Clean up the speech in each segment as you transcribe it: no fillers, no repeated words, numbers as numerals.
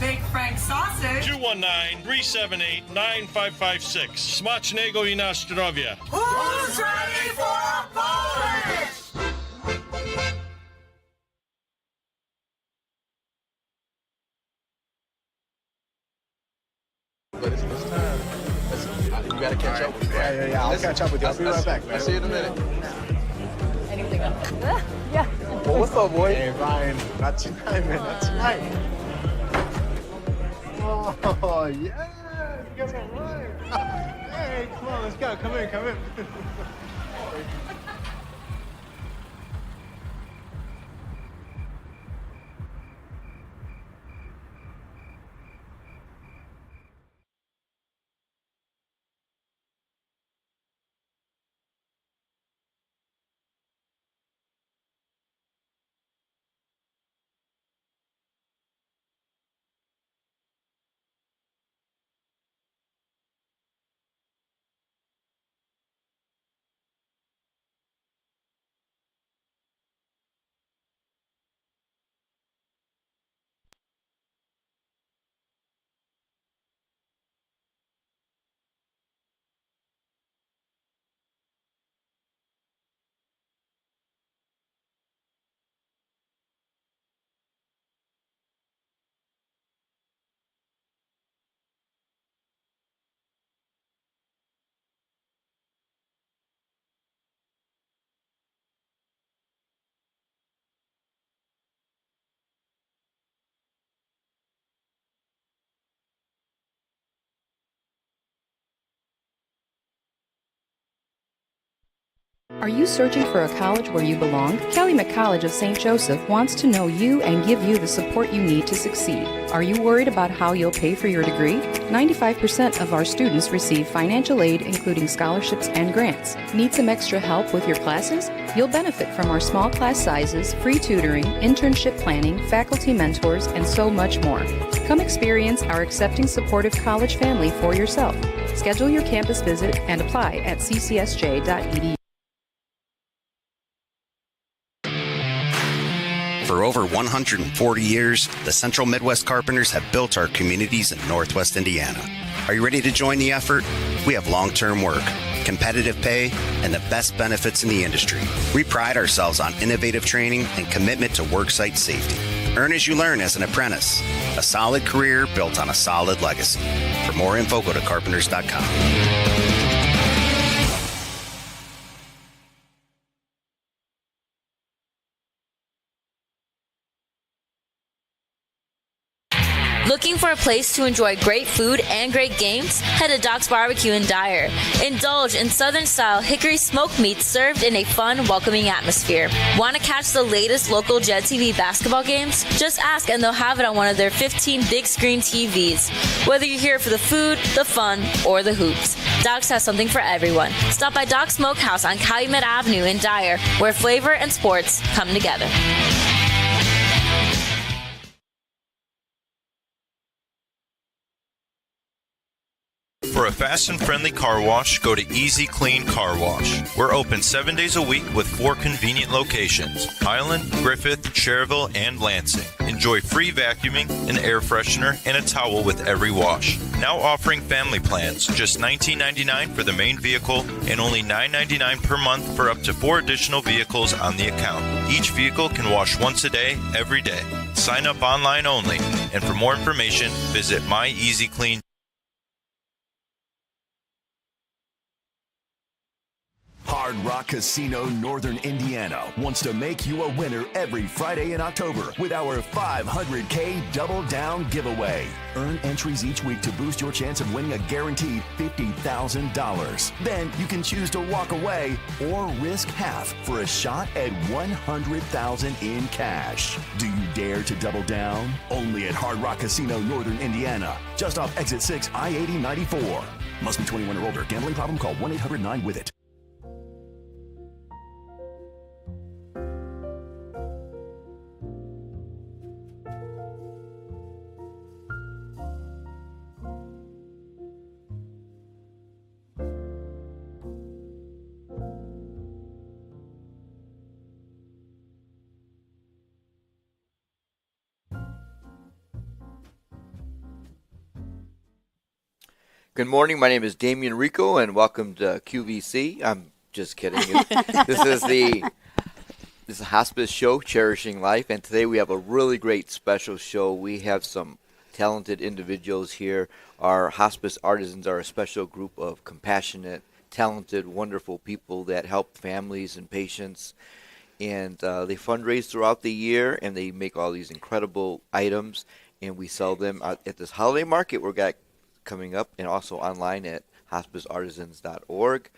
Big Frank sausage. 219-378-9556. Smacznego i na zdrowie. Who's ready for Polish? But it's time. You gotta catch up with me. Yeah. I'll catch up with you. I'll be right back. I'll see you in a minute. Anything else? Yeah. Well, what's up, boy? Hey, Ryan. Not tonight, man. Not tonight. Oh, yeah. You guys are right. Hey, come on. Let's go. Come in. Are you searching for a college where you belong? Calumet College of St. Joseph wants to know you and give you the support you need to succeed. Are you worried about how you'll pay for your degree? 95% of our students receive financial aid, including scholarships and grants. Need some extra help with your classes? You'll benefit from our small class sizes, free tutoring, internship planning, faculty mentors, and so much more. Come experience our accepting, supportive college family for yourself. Schedule your campus visit and apply at ccsj.edu. For over 140 years, the Central Midwest Carpenters have built our communities in Northwest Indiana. Are you ready to join the effort? We have long-term work, competitive pay, and the best benefits in the industry. We pride ourselves on innovative training and commitment to worksite safety. Earn as you learn as an apprentice. A solid career built on a solid legacy. For more info, go to carpenters.com. Looking for a place to enjoy great food and great games? Head to Doc's Barbecue in Dyer. Indulge in Southern-style hickory smoked meats served in a fun, welcoming atmosphere. Want to catch the latest local Jet TV basketball games? Just ask and they'll have it on one of their 15 big-screen TVs. Whether you're here for the food, the fun, or the hoops, Doc's has something for everyone. Stop by Doc's Smokehouse on Calumet Avenue in Dyer, where flavor and sports come together. For a fast and friendly car wash, go to Easy Clean Car Wash. We're open 7 days a week with 4 convenient locations: Highland, Griffith, Cherville, and Lansing. Enjoy free vacuuming, an air freshener, and a towel with every wash. Now offering family plans, just $19.99 for the main vehicle and only $9.99 per month for up to 4 additional vehicles on the account. Each vehicle can wash once a day, every day. Sign up online only. And for more information, visit MyEasyClean. Hard Rock Casino Northern Indiana wants to make you a winner every Friday in October with our $500K Double Down giveaway. Earn entries each week to boost your chance of winning a guaranteed $50,000. Then you can choose to walk away or risk half for a shot at $100,000 in cash. Do you dare to double down? Only at Hard Rock Casino Northern Indiana, just off Exit 6, I-80-94. Must be 21 or older. Gambling problem? Call 1-800-9-WITH-IT. Good morning. My name is Damian Rico, and welcome to QVC. I'm just kidding. This is a hospice show, Cherishing Life, and today we have a really great special show. We have some talented individuals here. Our hospice artisans are a special group of compassionate, talented, wonderful people that help families and patients. And they fundraise throughout the year, and they make all these incredible items, and we sell them at this holiday market we've got coming up, and also online at hospiceartisans.org.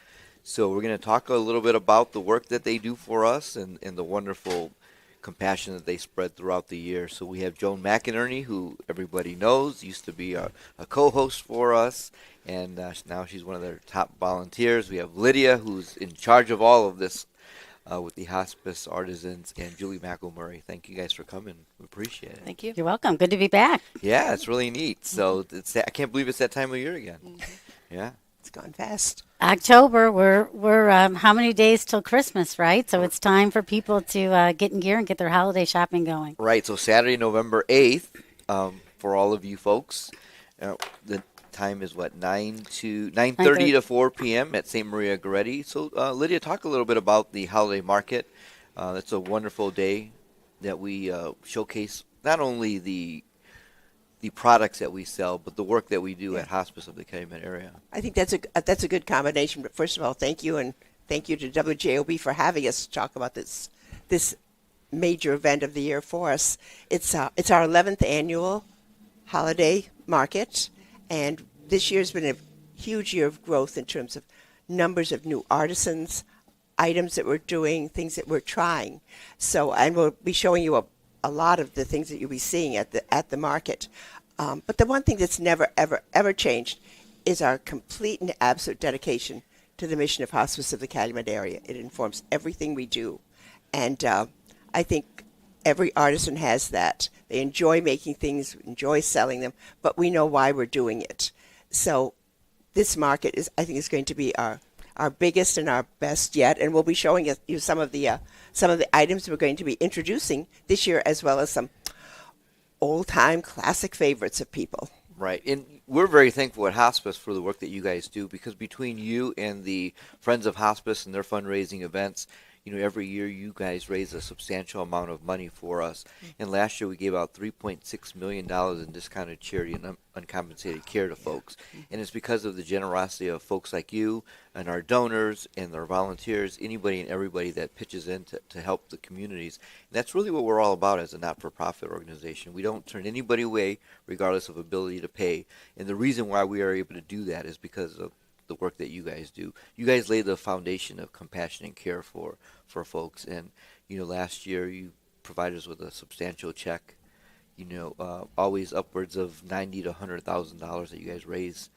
So we're going to talk a little bit about the work that they do for us and the wonderful compassion that they spread throughout the year. So we have Joan McInerney, who everybody knows, used to be a co-host for us, and now she's one of their top volunteers. We have Lydia, who's in charge of all of this with the Hospice Artisans, and Julie McElmurray. Thank you guys for coming. We appreciate it. Thank you. You're welcome. Good to be back. Yeah, it's really neat. So I can't believe it's that time of year again. Yeah. It's gone fast. October, we're how many days till Christmas, right? So it's time for people to get in gear and get their holiday shopping going. Right. So Saturday, November 8th, for all of you folks, the time is what, 9:30 to 4 p.m. at St. Maria Goretti. So Lydia, talk a little bit about the holiday market. It's a wonderful day that we showcase not only the products that we sell, but the work that we do at Hospice of the Calumet area. I think that's a good combination. But first of all, thank you, and thank you to WJOB for having us talk about this major event of the year for us. It's our 11th annual holiday market, and this year's been a huge year of growth in terms of numbers of new artisans, items that we're doing, things that we're trying. So, and we'll be showing you a lot of the things that you'll be seeing at the market. But the one thing that's never, ever, ever changed is our complete and absolute dedication to the mission of Hospice of the Calumet area. It informs everything we do. And I think every artisan has that. They enjoy making things, enjoy selling them, but we know why we're doing it. So this market I think is going to be our biggest and our best yet, and we'll be showing you some of the items we're going to be introducing this year, as well as some old-time classic favorites of people. Right, and we're very thankful at Hospice for the work that you guys do, because between you and the Friends of Hospice and their fundraising events, every year you guys raise a substantial amount of money for us. And last year we gave out $3.6 million in discounted charity and uncompensated care to folks. And it's because of the generosity of folks like you and our donors and our volunteers, anybody and everybody that pitches in to help the communities. And that's really what we're all about as a not-for-profit organization. We don't turn anybody away regardless of ability to pay. And the reason why we are able to do that is because of the work that you guys do. You guys lay the foundation of compassion and care for folks. And last year you provided us with a substantial check. Always upwards of $90,000 to $100,000 that you guys raise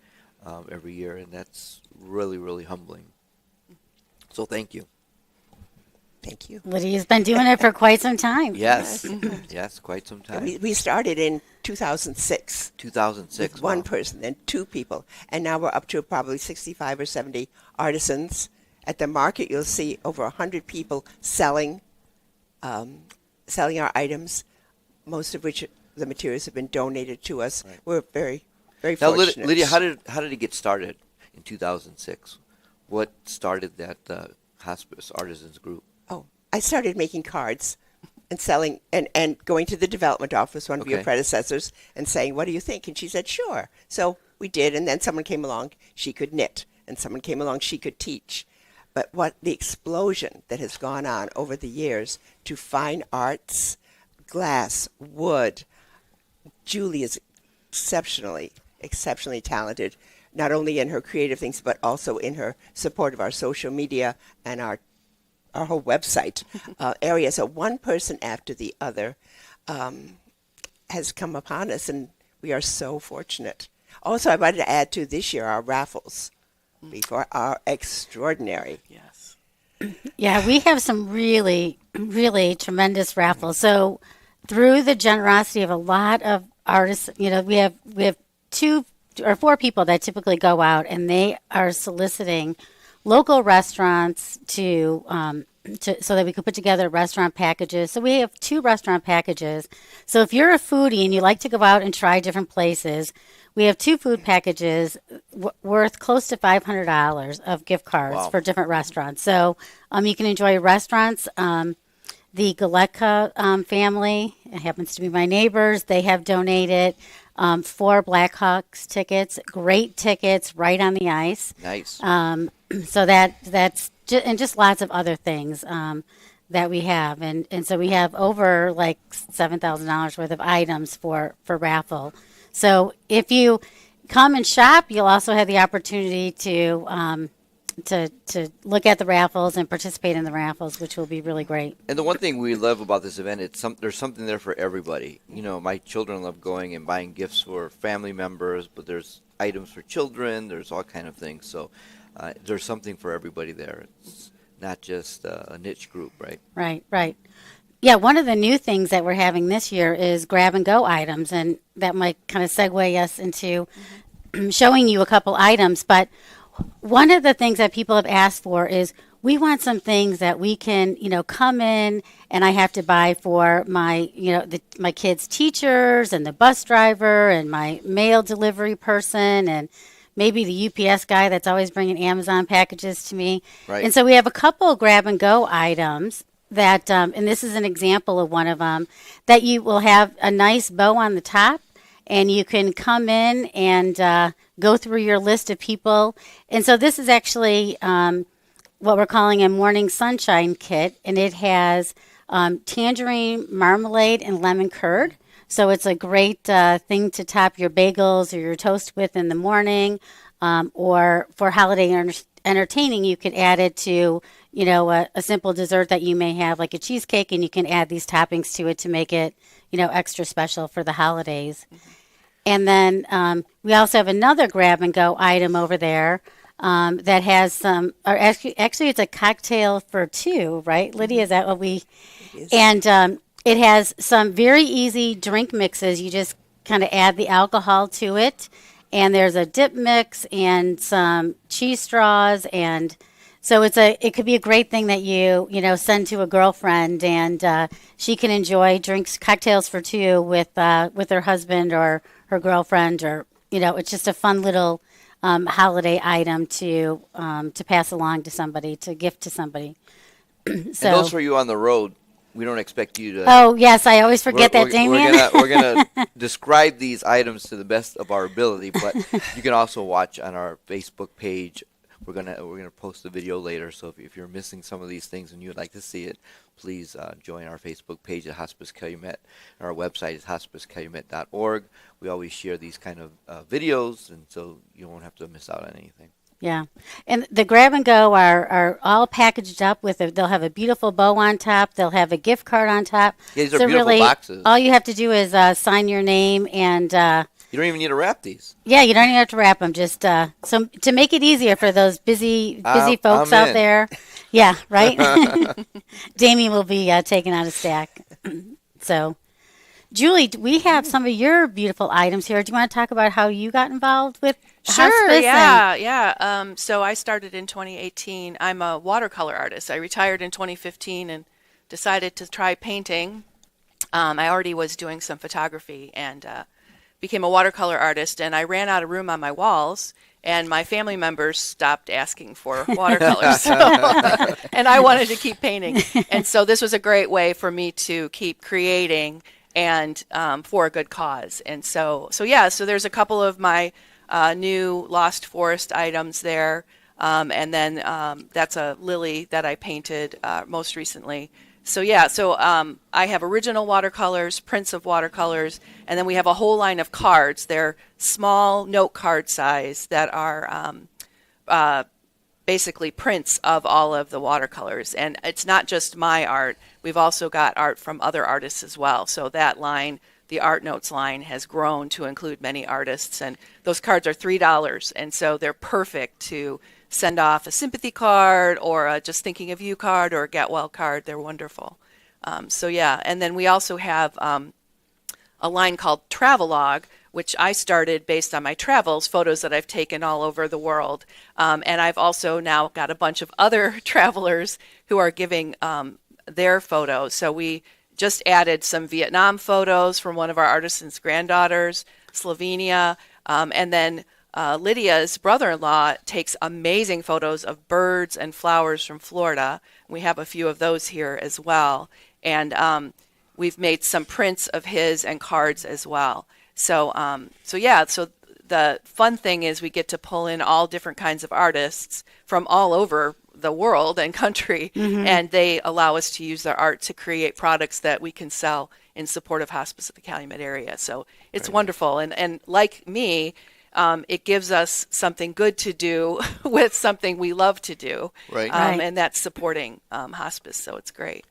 every year, and that's really, really humbling. So thank you. Thank you. Lydia's been doing it for quite some time. Yes, yes, quite some time. We started in 2006. 2006. With one person, then two people. And now we're up to probably 65 or 70 artisans. At the market, you'll see over 100 people selling our items, most of which the materials have been donated to us. Right. We're very, very fortunate. Now, Lydia, how did it get started in 2006? What started that Hospice Artisans group? Oh, I started making cards and selling and going to the development office, one of your predecessors, and saying, what do you think? And she said, sure. So we did, and then someone came along, she could knit, and someone came along, she could teach. But what the explosion that has gone on over the years to fine arts, glass, wood. Julie is exceptionally talented, not only in her creative things, but also in her support of our social media and our whole website area. So one person after the other has come upon us, and we are so fortunate. Also, I wanted to add to this year our raffles before are extraordinary. Yes. Yeah, we have some really, really tremendous raffles. So through the generosity of a lot of artists, we have 2 or 4 people that typically go out, and they are soliciting local restaurants to so that we could put together restaurant packages. So we have 2 restaurant packages. So if you're a foodie and you like to go out and try different places, we have 2 food packages worth close to $500 of gift cards for different restaurants. So you can enjoy restaurants. The Galetka family, it happens to be my neighbors, they have donated 4 Blackhawks tickets, great tickets right on the ice. Nice. So that's and just lots of other things that we have, and so we have over like $7,000 worth of items for raffle. So if you come and shop, you'll also have the opportunity to look at the raffles and participate in the raffles, which will be really great. And the one thing we love about this event, there's something there for everybody. My children love going and buying gifts for family members, but there's items for children. There's all kind of things. So there's something for everybody there. It's not just a niche group, right? Right. Yeah, one of the new things that we're having this year is grab-and-go items, and that might kind of segue us into showing you a couple items. But one of the things that people have asked for is we want some things that we can, come in and I have to buy for my, my kids' teachers and the bus driver and my mail delivery person and maybe the UPS guy that's always bringing Amazon packages to me. Right. And so we have a couple grab-and-go items that, and this is an example of one of them, that you will have a nice bow on the top, and you can come in and go through your list of people. And so this is actually what we're calling a morning sunshine kit, and it has tangerine marmalade and lemon curd. So it's a great thing to top your bagels or your toast with in the morning, or for holiday entertaining, you could add it to, a simple dessert that you may have, like a cheesecake, and you can add these toppings to it to make it, extra special for the holidays. Mm-hmm. And then we also have another grab-and-go item over there that has some, or actually it's a cocktail for 2, right? Lydia, is that what we? It is. And it has some very easy drink mixes. You just kind of add the alcohol to it, and there's a dip mix and some cheese straws, and so it could be a great thing that you send to a girlfriend, and she can enjoy cocktails for 2 with her husband or her girlfriend, or it's just a fun little holiday item to pass along to somebody, to gift to somebody. So, and those for you on the road, we don't expect you to. Oh yes, I always forget that, Damien. We're gonna describe these items to the best of our ability, but you can also watch on our Facebook page. We're gonna post the video later, so if you're missing some of these things and you'd like to see it, please join our Facebook page at Hospice Calumet. Our website is hospicecalumet.org. We always share these kind of videos, and so you won't have to miss out on anything. Yeah, and the grab-and-go are all packaged up with they'll have a beautiful bow on top. They'll have a gift card on top. Yeah, these are beautiful really, boxes. All you have to do is sign your name and. You don't even need to wrap these. Yeah, you don't even have to wrap them. Just so to make it easier for those busy folks out there. Yeah, right. Damien will be taking out a stack. So, Julie, we have some of your beautiful items here. Do you want to talk about how you got involved with Hospice? Yeah. So I started in 2018. I'm a watercolor artist. I retired in 2015 and decided to try painting. I already was doing some photography and became a watercolor artist, and I ran out of room on my walls, and my family members stopped asking for watercolors. And I wanted to keep painting. And so this was a great way for me to keep creating and for a good cause. And so there's a couple of my new Lost Forest items there. And then that's a lily that I painted most recently. So I have original watercolors, prints of watercolors, and then we have a whole line of cards. They're small note card size that are basically prints of all of the watercolors. And it's not just my art. We've also got art from other artists as well. So that line, the Art Notes line, has grown to include many artists. And those cards are $3. And so they're perfect to send off a sympathy card or a just thinking of you card or a get well card. They're wonderful. And then we also have a line called Travelogue, which I started based on my travels, photos that I've taken all over the world. And I've also now got a bunch of other travelers who are giving their photos. So we just added some Vietnam photos from one of our artisans' granddaughters, Slovenia. And then Lydia's brother-in-law takes amazing photos of birds and flowers from Florida. We have a few of those here as well. And we've made some prints of his and cards as well. So the fun thing is we get to pull in all different kinds of artists from all over the world and country, and they allow us to use their art to create products that we can sell in support of hospice of the Calumet area. So it's wonderful. And like me, it gives us something good to do with something we love to do. Right. And that's supporting hospice. So it's great.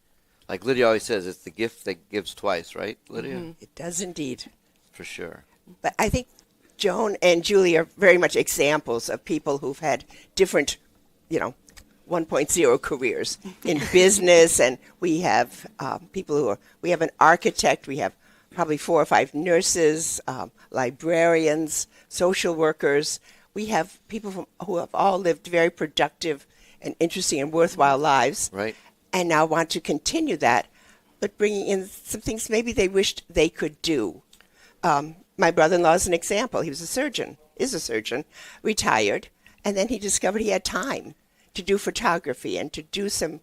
Like Lydia always says, it's the gift that gives twice, right, Lydia? It does indeed. For sure. But I think Joan and Julie are very much examples of people who've had different, 1.0 careers in business. And we have we have an architect, we have probably 4 or 5 nurses, librarians, social workers. We have people who have all lived very productive and interesting and worthwhile lives. Right. And now want to continue that, but bringing in some things maybe they wished they could do. My brother-in-law is an example. He was a surgeon, retired, and then he discovered he had time to do photography and to do some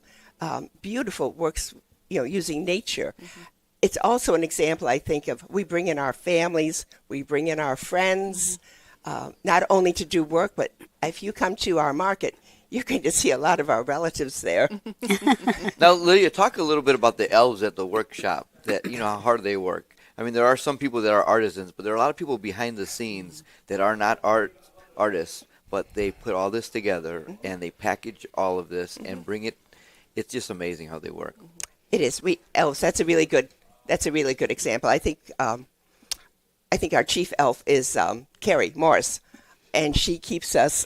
beautiful works, using nature. It's also an example, I think, of we bring in our families, we bring in our friends, not only to do work, but if you come to our market, you're going to see a lot of our relatives there. Now, Lydia, talk a little bit about the elves at the workshop, that how hard they work. I mean, there are some people that are artisans, but there are a lot of people behind the scenes that are not artists, but they put all this together and they package all of this and bring it. It's just amazing how they work. It is. Elves. That's a really good example. I think our chief elf is Carrie Morris, and she keeps us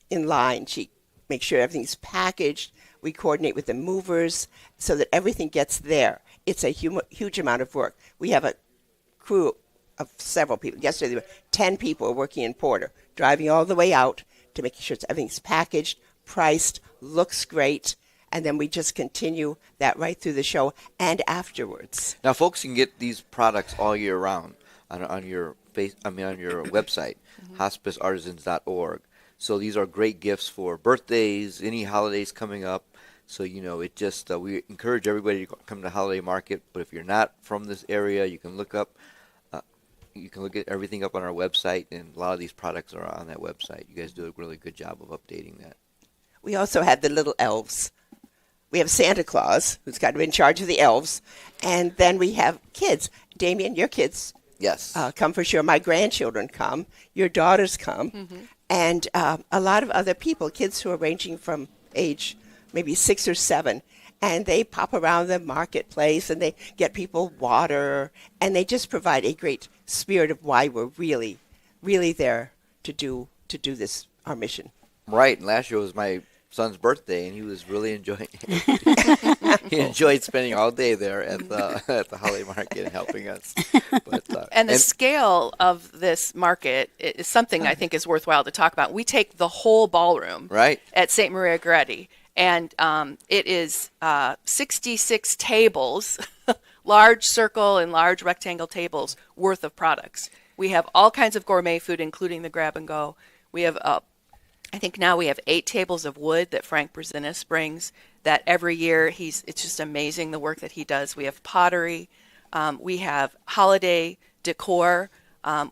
in line. She makes sure everything's packaged. We coordinate with the movers so that everything gets there. It's a huge amount of work. We have a crew of several people. Yesterday, there were 10 people working in Porter, driving all the way out to make sure everything's packaged, priced, looks great, and then we just continue that right through the show and afterwards. Now, folks can get these products all year round on your website, hospiceartisans.org. So these are great gifts for birthdays, any holidays coming up. So, it just, we encourage everybody to come to the holiday market. But if you're not from this area, you can look at everything up on our website, and a lot of these products are on that website. You guys do a really good job of updating that. We also had the little elves. We have Santa Claus, who's kind of in charge of the elves. And then we have kids. Damien, your kids Yes. Come for sure. My grandchildren come. Your daughters come. And a lot of other people, kids who are ranging from age maybe 6 or 7, and they pop around the marketplace and they get people water, and they just provide a great spirit of why we're really, really there to do this, our mission. Right. And last year was my son's birthday, and he was really enjoying it. He enjoyed spending all day there at the holiday market and helping us. But, and the scale of this market is something I think is worthwhile to talk about. We take the whole ballroom at St. Maria Goretti, and it is 66 tables, large circle and large rectangle tables worth of products. We have all kinds of gourmet food, including the grab and go. We have, I think now we have 8 tables of wood that Frank Brzezinnis brings. That every year it's just amazing the work that he does. We have pottery, we have holiday decor.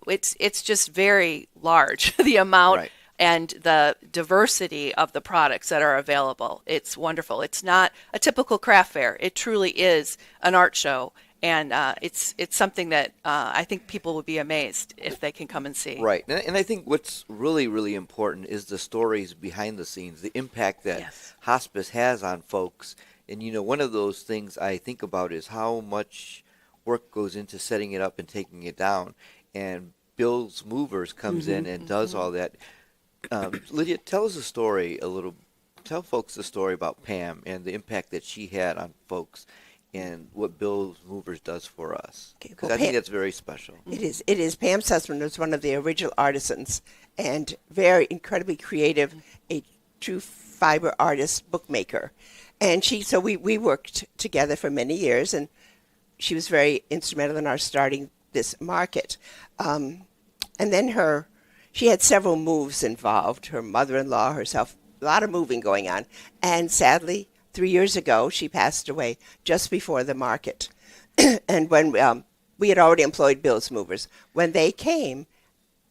It's just very large, the amount and the diversity of the products that are available. It's wonderful. It's not a typical craft fair. It truly is an art show, and it's something that I think people would be amazed if they can come and see. Right, and I think what's really, really important is the stories behind the scenes, the impact that hospice has on folks. And, one of those things I think about is how much work goes into setting it up and taking it down. And Bill's Movers comes in and does all that. Lydia, tell us a story tell folks the story about Pam and the impact that she had on folks and what Bill's Movers does for us. Because I think that's very special. It is. It is. Pam's husband was one of the original artisans and very incredibly creative, a true fiber artist, bookmaker. And we worked together for many years, and she was very instrumental in our starting this market. And then her she had several moves involved. Her mother-in-law, herself, a lot of moving going on. And sadly, 3 years ago, she passed away just before the market. And when we had already employed bills movers, when they came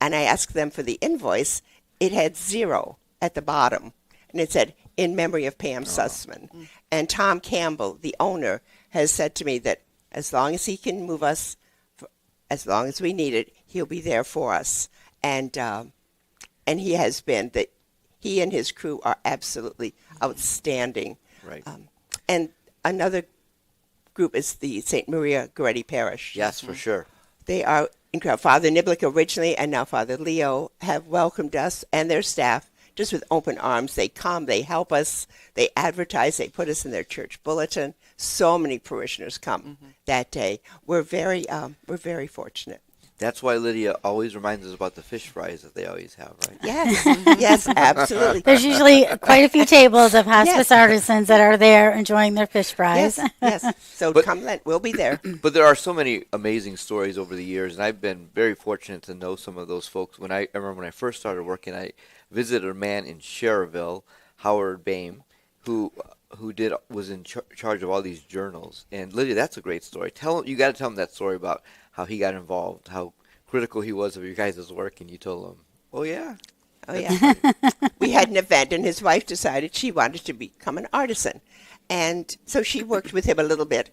and I asked them for the invoice, it had 0 at the bottom. And it said, in memory of Pam Sussman. And Tom Campbell, the owner, has said to me that as long as he can move us, as long as we need it, he'll be there for us. And he has been. That he and his crew are absolutely outstanding. Right. And another group is the St. Maria Goretti Parish. Yes, for sure. They are incredible. Father Niblick originally and now Father Leo have welcomed us and their staff just with open arms. They come, they help us, they advertise, they put us in their church bulletin. So many parishioners come that day. We're very fortunate. That's why Lydia always reminds us about the fish fries that they always have, right? Yes, yes, absolutely. There's usually quite a few tables of hospice artisans that are there enjoying their fish fries. Yes. So come, we'll be there. But there are so many amazing stories over the years, and I've been very fortunate to know some of those folks. I remember when I first started working, I visited a man in Cherville, Howard Bame, who was in charge of all these journals. And Lydia, that's a great story. You got to tell him that story about how he got involved, how critical he was of your guys' work, and you told him, "Oh yeah." We had an event, and his wife decided she wanted to become an artisan, and so she worked with him a little bit.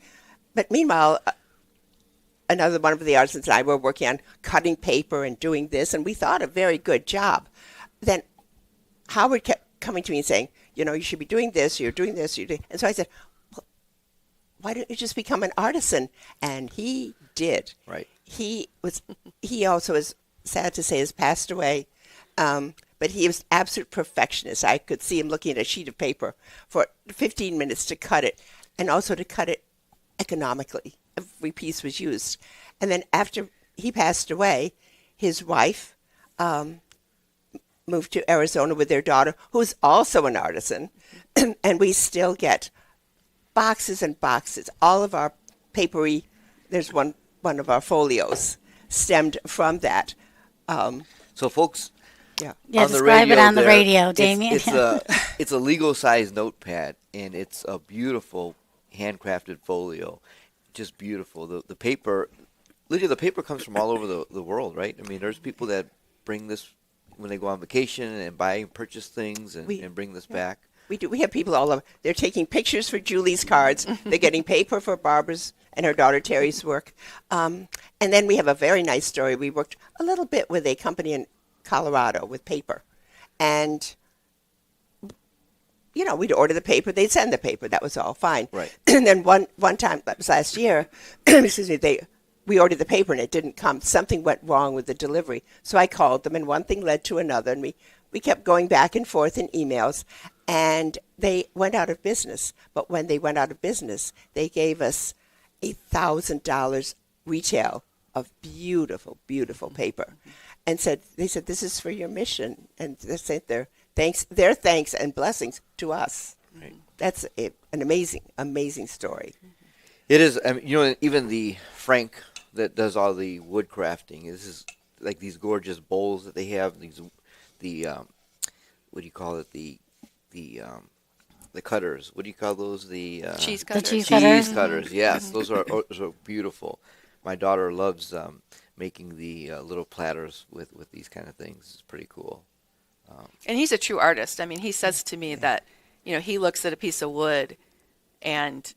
But meanwhile, another one of the artisans and I were working on cutting paper and doing this, and we thought a very good job. Then Howard kept coming to me and saying, you should be doing this, you're doing this, and so I said, well, why don't you just become an artisan? And he did. Right. He also is sad to say has passed away, but he was absolute perfectionist. I could see him looking at a sheet of paper for 15 minutes to cut it, and also to cut it economically. Every piece was used. And then after he passed away, his wife moved to Arizona with their daughter, who's also an artisan, and we still get boxes and boxes. All of our papery, there's one of our folios stemmed from that. So folks, Yeah, describe it on the radio, Damien. It's a legal size notepad, and it's a beautiful handcrafted folio. Just beautiful. The paper, Lydia, the paper comes from all over the world, right? I mean, there's people that bring this when they go on vacation and buy and purchase things and bring this back. We do. We have people all over. They're taking pictures for Julie's cards. They're getting paper for Barbara's and her daughter Terry's work. And then we have a very nice story. We worked a little bit with a company in Colorado with paper. And, we'd order the paper. They'd send the paper. That was all fine. Right. And then one time, that was last year, excuse me, we ordered the paper and it didn't come. Something went wrong with the delivery. So I called them, and one thing led to another. And we kept going back and forth in emails. And they went out of business. But when they went out of business, they gave us $1,000 retail of beautiful, beautiful paper, and they said this is for your mission, and they sent their thanks and blessings to us. Right. That's an amazing story. It is. I mean, even the Frank that does all the wood crafting. This is like these gorgeous bowls that they have. What do you call it? The cutters. What do you call those? The cheese cutters. The cheese cutters. Cheese cutters. Yes, those are beautiful. My daughter loves making the little platters with these kind of things. It's pretty cool. And he's a true artist. I mean, he says to me that he looks at a piece of wood, and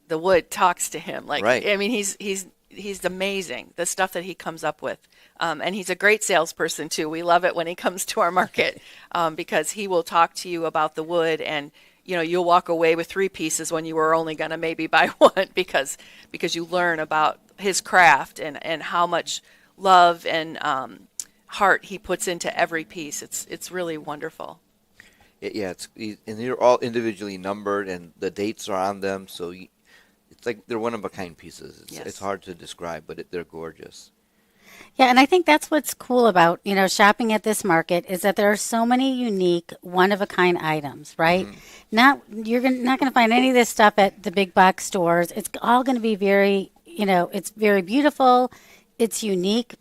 the wood talks to him. Like, right. I mean, he's amazing. The stuff that he comes up with. And he's a great salesperson too. We love it when he comes to our market because he will talk to you about the wood, and you'll walk away with 3 pieces when you were only going to maybe buy 1 because you learn about his craft and how much love and heart he puts into every piece. It's really wonderful. And they're all individually numbered, and the dates are on them, so it's like they're one-of-a-kind pieces. It's hard to describe, but they're gorgeous. Yeah, and I think that's what's cool about, shopping at this market is that there are so many unique, one-of-a-kind items, right? Mm-hmm. You're not going to find any of this stuff at the big box stores. It's all going to be very, it's very beautiful. It's unique.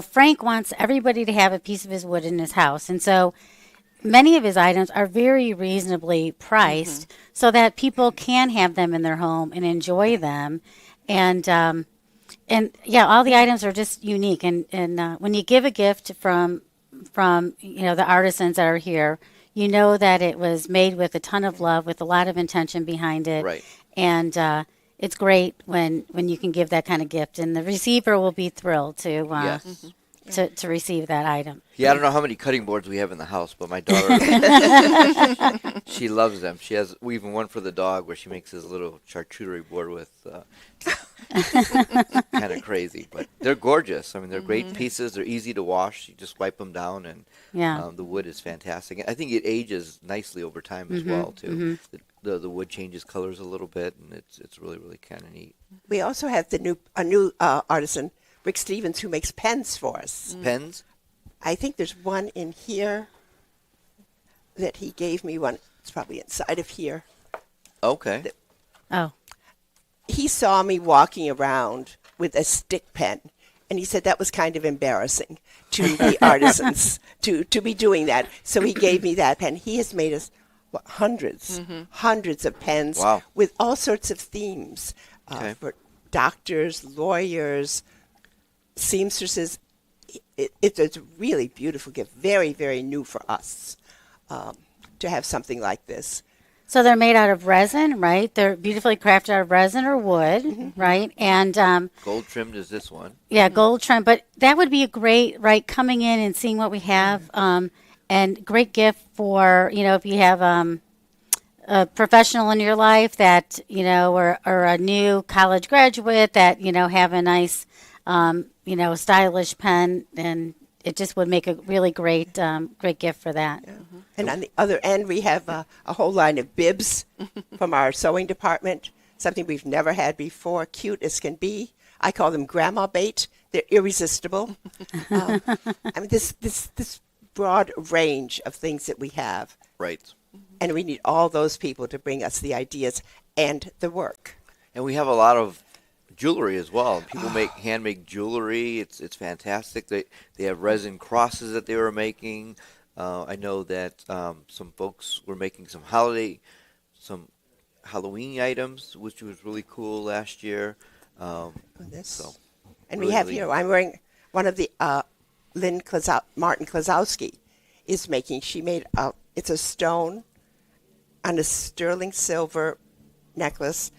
Frank wants everybody to have a piece of his wood in his house. And so many of his items are very reasonably priced so that people can have them in their home and enjoy them. And yeah, all the items are just unique. And when you give a gift from the artisans that are here, you know that it was made with a ton of love, with a lot of intention behind it. Right. And it's great when you can give that kind of gift, and the receiver will be thrilled to to receive that item. Yeah, I don't know how many cutting boards we have in the house, but my daughter, she loves them. She has even one for the dog where she makes his little charcuterie board with kind of crazy, but they're gorgeous. I mean, they're great pieces. They're easy to wash. You just wipe them down, and the wood is fantastic. I think it ages nicely over time as well, too. The wood changes colors a little bit, and it's really, really kind of neat. We also have a new artisan, Rick Stevens, who makes pens for us. Pens? I think there's one in here that he gave me one. It's probably inside of here. Okay. He saw me walking around with a stick pen, and he said that was kind of embarrassing to the artisans to be doing that. So he gave me that pen. He has made us hundreds of pens with all sorts of themes for doctors, lawyers, seamstresses. It's a really beautiful gift, very, very new for us to have something like this. So they're made out of resin, right? They're beautifully crafted out of resin or wood, right? And gold trimmed is this one. Yeah, gold trimmed. But that would be a great, right, coming in and seeing what we have, and great gift for, if you have a professional in your life that, or a new college graduate that, have a nice, stylish pen, and it just would make a really great gift for that. Yeah. And on the other end, we have a whole line of bibs from our sewing department, something we've never had before, cute as can be. I call them grandma bait. They're irresistible. I mean, this broad range of things that we have. Right. And we need all those people to bring us the ideas and the work. And we have a lot of jewelry as well. People make handmade jewelry. It's fantastic. They have resin crosses that they were making. I know that some folks were making some Halloween items, which was really cool last year. And really, we have really here, I'm wearing one of the Martin Klazowski is making. She made it's a stone on a sterling silver necklace.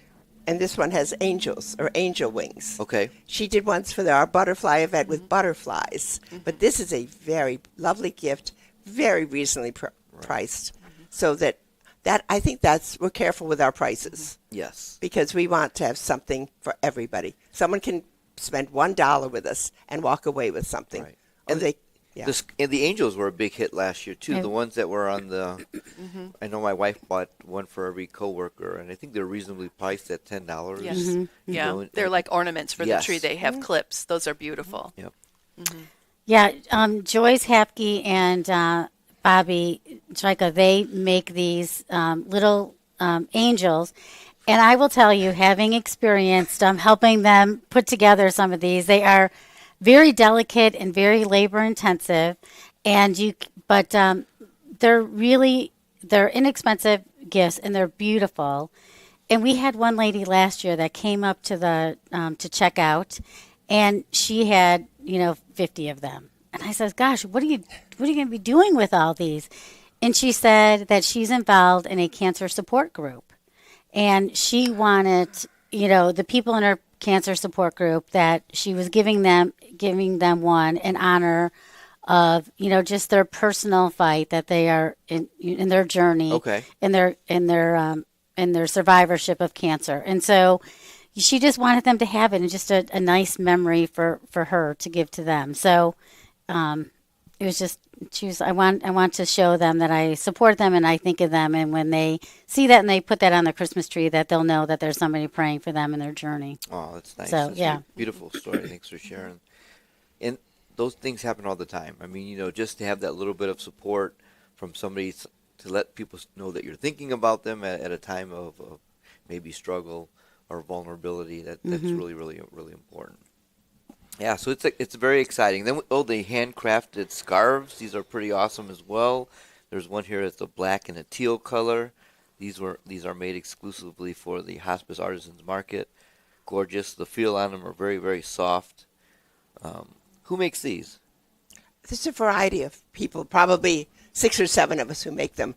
And this one has angels or angel wings. Okay. She did ones for our butterfly event with butterflies. But this is a very lovely gift, very reasonably priced. So that I think we're careful with our prices. Yes. Because we want to have something for everybody. Someone can spend $1 with us and walk away with something. Right. And and the angels were a big hit last year too. The ones that were on the, I know my wife bought one for every coworker, and I think they're reasonably priced at $10. Yes, yeah, they're like ornaments for the tree. They have clips; those are beautiful. Yep. Yeah, Joyce Hapke and Bobby Trika, they make these little angels, and I will tell you, having experienced helping them put together some of these, they are very delicate and very labor intensive, but they're inexpensive gifts and they're beautiful. And we had one lady last year that came up to the to check out, and she had 50 of them. And I said, "Gosh, what are you going to be doing with all these?" And she said that she's involved in a cancer support group, and she wanted the people in her cancer support group that she was giving them one in honor of just their personal fight that they are in their journey, in their survivorship of cancer. And so she just wanted them to have it, and just a nice memory for her to give to them. So it was just I want to show them that I support them and I think of them, and when they see that and they put that on their Christmas tree, that they'll know that there's somebody praying for them in their journey. Oh, that's nice. So, that's yeah. a beautiful story. Thanks for sharing. And those things happen all the time. I mean, just to have that little bit of support from somebody to let people know that you're thinking about them at a time of maybe struggle or vulnerability, that's really, really, really important. Yeah, so it's very exciting. Then the handcrafted scarves. These are pretty awesome as well. There's one here that's a black and a teal color. These are made exclusively for the Hospice Artisans Market. Gorgeous. The feel on them are very, very soft. Who makes these? There's a variety of people, probably 6 or 7 of us who make them,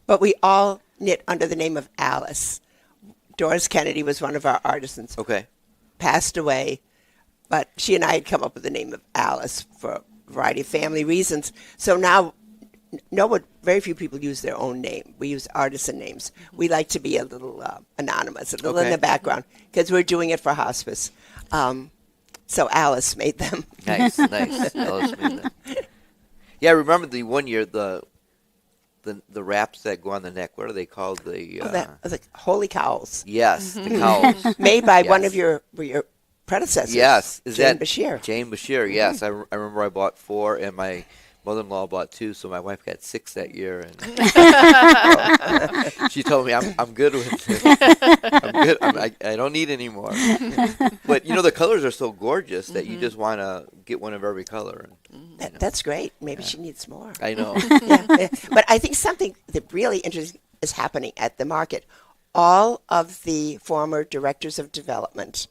but we all knit under the name of Alice. Doris Kennedy was one of our artisans. Okay. Passed away, but she and I had come up with the name of Alice for a variety of family reasons. So now, very few people use their own name. We use artisan names. We like to be a little anonymous, a little in the background, because we're doing it for hospice. So Alice made them. Nice. Alice made them. Yeah, I remember the one year the wraps that go on the neck. What are they called? The holy cowls. Yes, the cowls made by one of your predecessors. Yes, Jane Bashir. Jane Bashir. Yes, I remember I bought 4, and my mother-in-law bought 2, so my wife got 6 that year. And she told me I'm good with it. I'm good. I don't need any more. But the colors are so gorgeous that you just want to get one of every color. That's great. Maybe she needs more. I know. Yeah. But I think something that really interesting is happening at the market. All of the former directors of development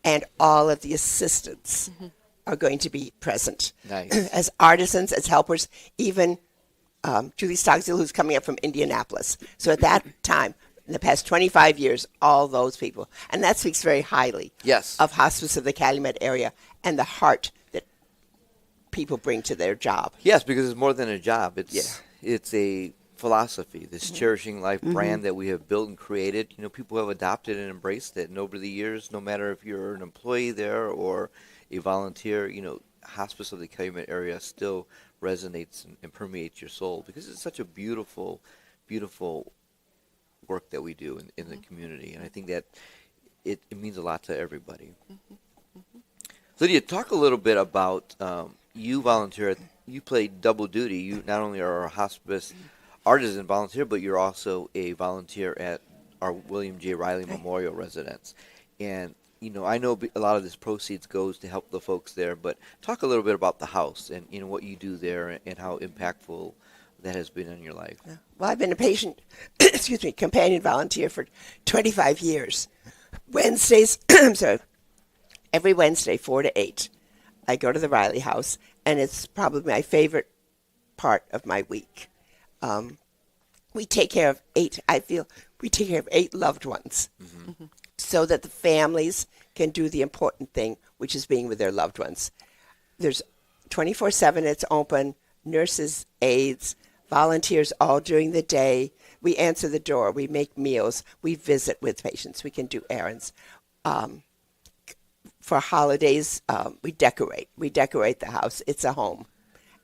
and all of the assistants are going to be present. Nice. As artisans, as helpers, even Julie Stockstill, who's coming up from Indianapolis. So at that time, in the past 25 years, all those people. And that speaks very highly of Hospice of the Calumet area and the heart that people bring to their job. Yes, because it's more than a job. It's a philosophy, this Cherishing Life brand that we have built and created. People have adopted and embraced it. And over the years, no matter if you're an employee there or a volunteer, Hospice of the Calumet area still resonates and permeates your soul because it's such a beautiful, beautiful work that we do in the community. And I think that it means a lot to everybody. Lydia, talk a little bit about you volunteer. You play double duty. You not only are a hospice artisan volunteer, but you're also a volunteer at our William J. Riley Memorial Residence. And I know a lot of this proceeds goes to help the folks there, but talk a little bit about the house and what you do there and how impactful that has been in your life. Well, I've been a companion volunteer for 25 years. Wednesdays, every Wednesday, 4 to 8, I go to the Riley House, and it's probably my favorite part of my week. We take care of 8 loved ones so that the families can do the important thing, which is being with their loved ones. There's 24/7, it's open, nurses, aides, volunteers all during the day. We answer the door, we make meals, we visit with patients, we can do errands. For holidays, we decorate the house. It's a home.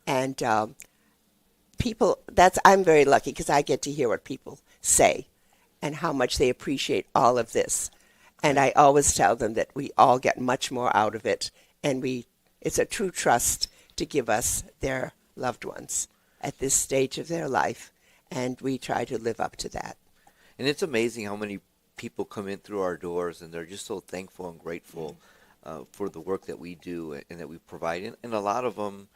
And I'm very lucky because I get to hear what people say and how much they appreciate all of this. And I always tell them that we all get much more out of it, and it's a true trust to give us their loved ones at this stage of their life, and we try to live up to that. And it's amazing how many people come in through our doors, and they're just so thankful and grateful for the work that we do and that we provide. And a lot of them,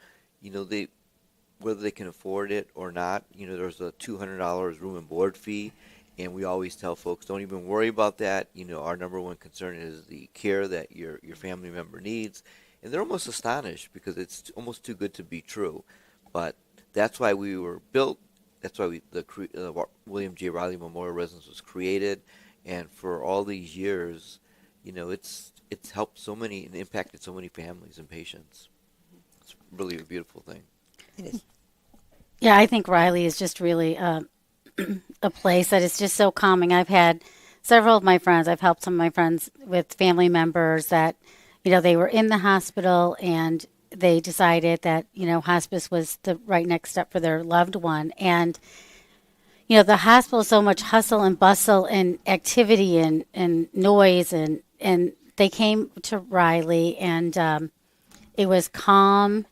whether they can afford it or not, there's a $200 room and board fee. And we always tell folks, don't even worry about that. Our number one concern is the care that your family member needs. And they're almost astonished because it's almost too good to be true. But that's why we were built. That's why the William J. Riley Memorial Residence was created. And for all these years, it's helped so many and impacted so many families and patients. It's really a beautiful thing. It is. Yeah, I think Riley is just really a place that is just so calming. I've had several of my friends, I've helped some of my friends with family members that, they were in the hospital and they decided that, hospice was the right next step for their loved one. And, the hospital is so much hustle and bustle and activity and noise and they came to Riley and it was calm,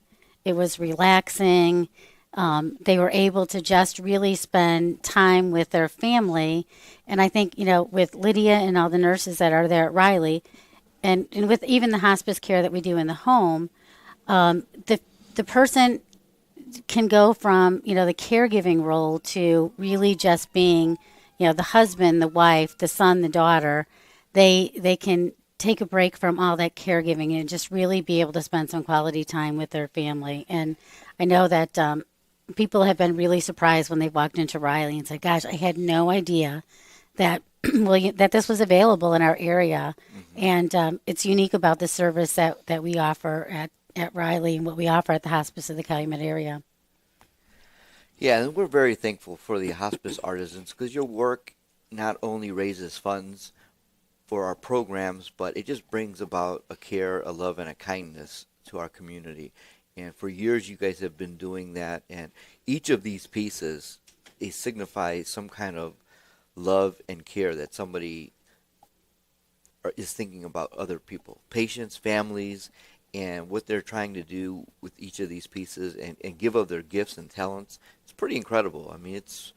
it was relaxing. They were able to just really spend time with their family. And I think, with Lydia and all the nurses that are there at Riley, and with even the hospice care that we do in the home, the person can go from, the caregiving role to really just being, the husband, the wife, the son, the daughter. They can take a break from all that caregiving and just really be able to spend some quality time with their family. And I know that people have been really surprised when they walked into Riley and said, "Gosh, I had no idea that that this was available in our area." Mm-hmm. And it's unique about the service that we offer at Riley and what we offer at the Hospice of the Calumet area. Yeah, and we're very thankful for the hospice artisans because your work not only raises funds for our programs, but it just brings about a care, a love, and a kindness to our community. And for years, you guys have been doing that. And each of these pieces, they signify some kind of love and care that somebody is thinking about other people, patients, families, and what they're trying to do with each of these pieces and give of their gifts and talents. It's pretty incredible. I mean, it's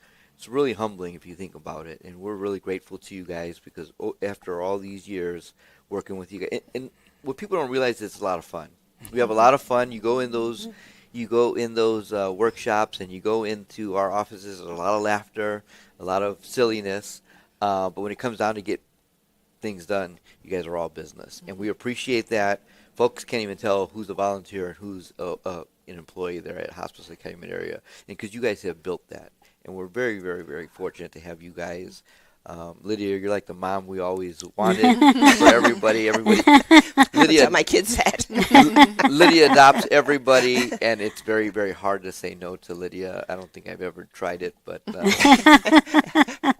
really humbling if you think about it. And we're really grateful to you guys because after all these years working with you guys, and what people don't realize is it's a lot of fun. We have a lot of fun. You go in those workshops and you go into our offices. There's a lot of laughter, a lot of silliness. But when it comes down to get things done, you guys are all business. And we appreciate that. Folks can't even tell who's a volunteer and who's an employee there at Hospice of the Calumet area. And because you guys have built that. And we're very, very, very fortunate to have you guys. Lydia, you're like the mom we always wanted for everybody. Lydia, that's what my kids said. Lydia adopts everybody, and it's very, very hard to say no to Lydia. I don't think I've ever tried it, but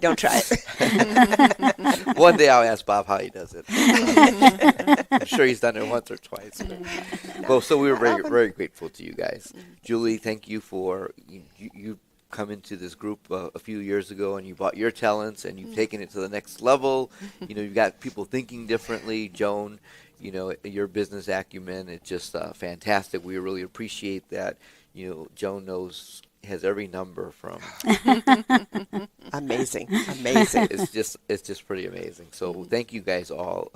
don't try it. One day I'll ask Bob how he does it. I'm sure he's done it once or twice. Well, so we were very, very grateful to you guys. Julie, thank you for you come into this group a few years ago and you brought your talents and you've taken it to the next level. You've got people thinking differently. Joan, your business acumen, it's just fantastic. We really appreciate that. Joan has every number from amazing. It's just pretty amazing. So thank you guys all.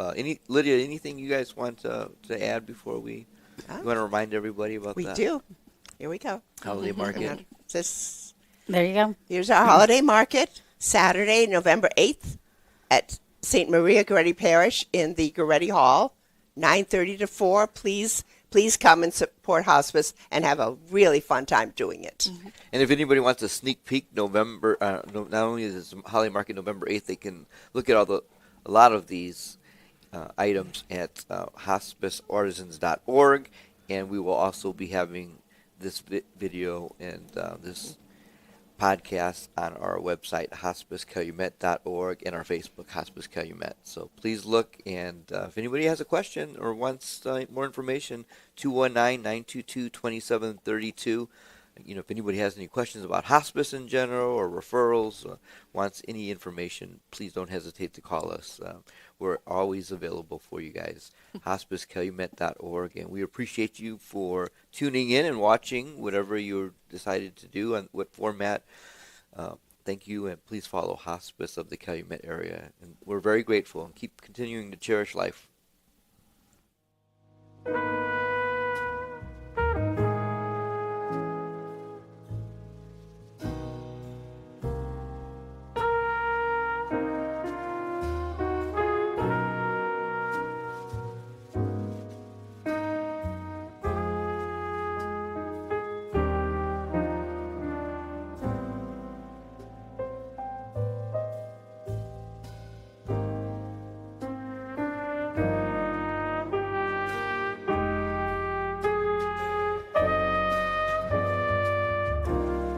Lydia, anything you guys want to add before we want to remind everybody about that? We do. Here we go. Holiday market. There you go. Here's our holiday market, Saturday, November 8th at St. Maria Goretti Parish in the Goretti Hall, 9:30 to 4. Please come and support Hospice and have a really fun time doing it. Mm-hmm. And if anybody wants a sneak peek, not only is the holiday market November 8th, they can look at a lot of these items at hospiceartisans.org, and we will also be having this video and this podcast on our website, hospicecalumet.org, and our Facebook, Hospice Calumet. So please look, and if anybody has a question or wants more information, 219-922-2732. If anybody has any questions about hospice in general or referrals, wants any information, please don't hesitate to call us. We're always available for you guys. HospiceCalumet.org, and we appreciate you for tuning in and watching whatever you decided to do and what format. Thank you, and please follow Hospice of the Calumet area. And we're very grateful, and keep continuing to cherish life.